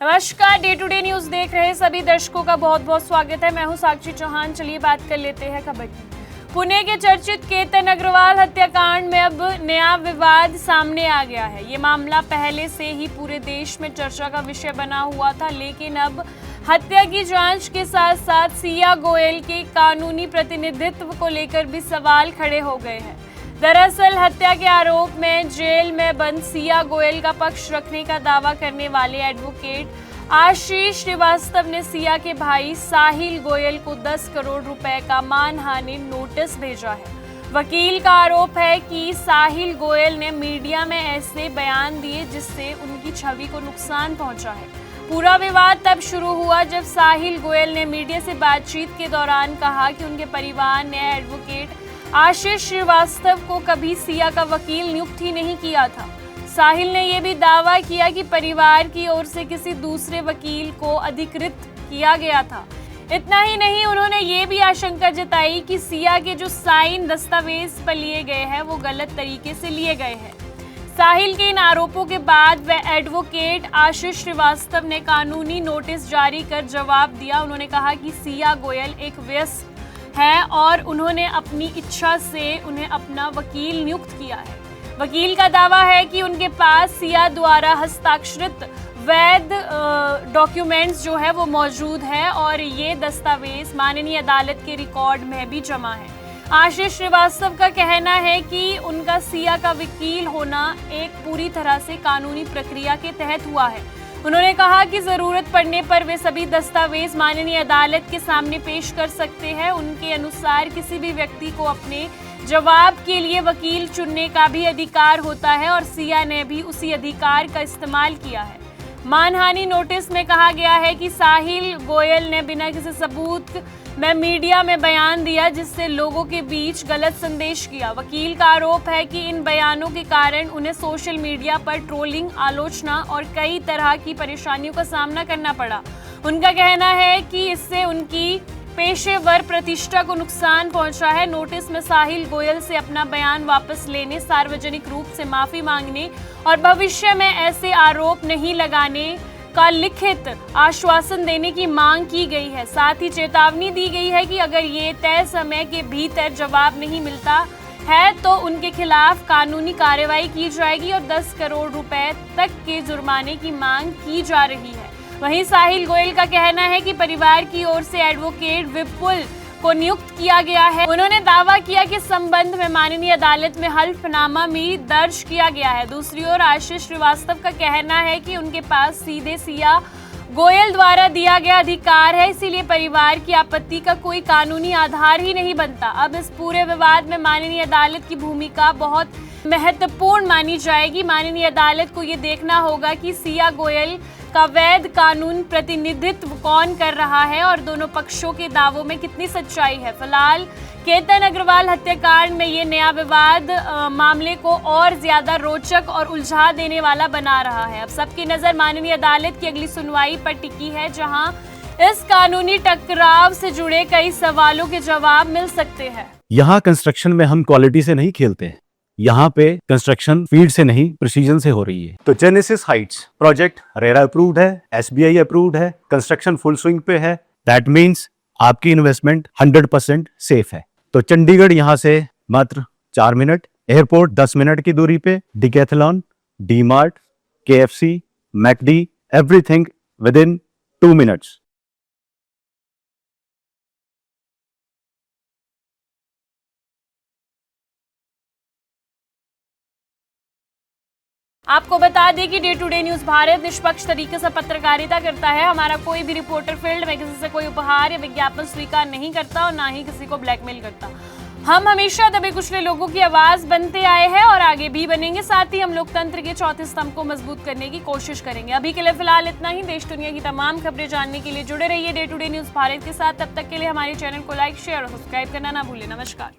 नमस्कार, day to day news देख रहे सभी दर्शकों का बहुत बहुत स्वागत है। मैं हूं साक्षी चौहान। चलिए बात कर लेते हैं खबर की। पुणे के चर्चित केतन अग्रवाल हत्याकांड में अब नया विवाद सामने आ गया है। ये मामला पहले से ही पूरे देश में चर्चा का विषय बना हुआ था, लेकिन अब हत्या की जांच के साथ साथ सिया गोयल के कानूनी प्रतिनिधित्व को लेकर भी सवाल खड़े हो गए हैं। दरअसल हत्या के आरोप में जेल में बंद सिया गोयल का पक्ष रखने का दावा करने वाले एडवोकेट आशीष श्रीवास्तव ने सिया के भाई साहिल गोयल को 10 करोड़ रुपए का मानहानि नोटिस भेजा है। वकील का आरोप है कि साहिल गोयल ने मीडिया में ऐसे बयान दिए जिससे उनकी छवि को नुकसान पहुंचा है। पूरा विवाद तब शुरू हुआ जब साहिल गोयल ने मीडिया से बातचीत के दौरान कहा कि उनके परिवार ने एडवोकेट आशीष श्रीवास्तव को कभी सिया का वकील नियुक्त ही नहीं किया था। साहिल ने यह भी दावा किया कि परिवार की ओर से किसी दूसरे वकील को अधिकृत किया गया था। इतना ही नहीं, उन्होंने ये भी आशंका जताई कि सिया के जो साइन दस्तावेज पर लिए गए हैं वो गलत तरीके से लिए गए हैं। साहिल के इन आरोपों के बाद वह एडवोकेट आशीष श्रीवास्तव ने कानूनी नोटिस जारी कर जवाब दिया। उन्होंने कहा कि सिया गोयल एक वयस्क है और उन्होंने अपनी इच्छा से उन्हें अपना वकील नियुक्त किया है। वकील का दावा है कि उनके पास सिया द्वारा हस्ताक्षरित वैध डॉक्यूमेंट्स जो है वो मौजूद है और ये दस्तावेज माननीय अदालत के रिकॉर्ड में भी जमा है। आशीष श्रीवास्तव का कहना है कि उनका सिया का वकील होना एक पूरी तरह से कानूनी प्रक्रिया के तहत हुआ है। उन्होंने कहा कि जरूरत पड़ने पर वे सभी दस्तावेज माननीय अदालत के सामने पेश कर सकते हैं। उनके अनुसार किसी भी व्यक्ति को अपने जवाब के लिए वकील चुनने का भी अधिकार होता है और सिया ने भी उसी अधिकार का इस्तेमाल किया है। मानहानि नोटिस में कहा गया है कि साहिल गोयल ने बिना किसी सबूत में मीडिया में बयान दिया जिससे लोगों के बीच गलत संदेश किया। वकील का आरोप है कि इन बयानों के कारण उन्हें सोशल मीडिया पर ट्रोलिंग, आलोचना और कई तरह की परेशानियों का सामना करना पड़ा। उनका कहना है कि इससे उनकी पेशेवर प्रतिष्ठा को नुकसान पहुंचा है। नोटिस में साहिल गोयल से अपना बयान वापस लेने, सार्वजनिक रूप से माफी मांगने और भविष्य में ऐसे आरोप नहीं लगाने का लिखित आश्वासन देने की मांग की गई है। साथ ही चेतावनी दी गई है कि अगर ये तय समय के भीतर जवाब नहीं मिलता है तो उनके खिलाफ कानूनी कार्रवाई की जाएगी और 10 करोड़ रुपए तक के जुर्माने की मांग की जा रही है। वहीं साहिल गोयल का कहना है कि परिवार की ओर से एडवोकेट विपुल को नियुक्त किया गया है। उन्होंने दावा किया कि संबंध में माननीय अदालत में हल्फनामा भी दर्ज किया गया है। दूसरी ओर आशीष श्रीवास्तव का कहना है कि उनके पास सीधे सिया गोयल द्वारा दिया गया अधिकार है, इसीलिए परिवार की आपत्ति का कोई कानूनी आधार ही नहीं बनता। अब इस पूरे विवाद में माननीय अदालत की भूमिका बहुत महत्वपूर्ण मानी जाएगी। माननीय अदालत को ये देखना होगा कि सिया गोयल का वैध कानून प्रतिनिधित्व कौन कर रहा है और दोनों पक्षों के दावों में कितनी सच्चाई है। फिलहाल केतन अग्रवाल हत्याकांड में ये नया विवाद मामले को और ज्यादा रोचक और उलझा देने वाला बना रहा है। अब सबकी नजर माननीय अदालत की अगली सुनवाई पर टिकी है, जहां इस कानूनी टकराव से जुड़े कई सवालों के जवाब मिल सकते हैं। यहाँ कंस्ट्रक्शन में हम क्वालिटी से नहीं खेलते हैं। यहाँ पे कंस्ट्रक्शन फील्ड से नहीं प्रिसीजन से हो रही है। तो genesis Heights project RERA approved है, SBI अप्रूव्ड है, कंस्ट्रक्शन फुल स्विंग पे है। दैट मीन्स आपकी इन्वेस्टमेंट 100% सेफ है। तो चंडीगढ़ यहाँ से मात्र 4 मिनट, एयरपोर्ट 10 मिनट की दूरी पे, Decathlon, DMart, KFC, McD, everything within 2 minutes. आपको बता दें कि day to day news Bharat निष्पक्ष तरीके से पत्रकारिता करता है। हमारा कोई भी रिपोर्टर फील्ड में किसी से कोई उपहार या विज्ञापन स्वीकार नहीं करता और ना ही किसी को ब्लैकमेल करता। हम हमेशा दबे कुचले लोगों की आवाज बनते आए हैं और आगे भी बनेंगे। साथ ही हम लोकतंत्र के चौथे स्तंभ को मजबूत करने की कोशिश करेंगे। अभी के लिए फिलहाल इतना ही। देश दुनिया की तमाम खबरें जानने के लिए जुड़े रहिए day to day news Bharat के साथ। तब तक के लिए हमारे चैनल को लाइक, शेयर और सब्सक्राइब करना ना भूलें। नमस्कार।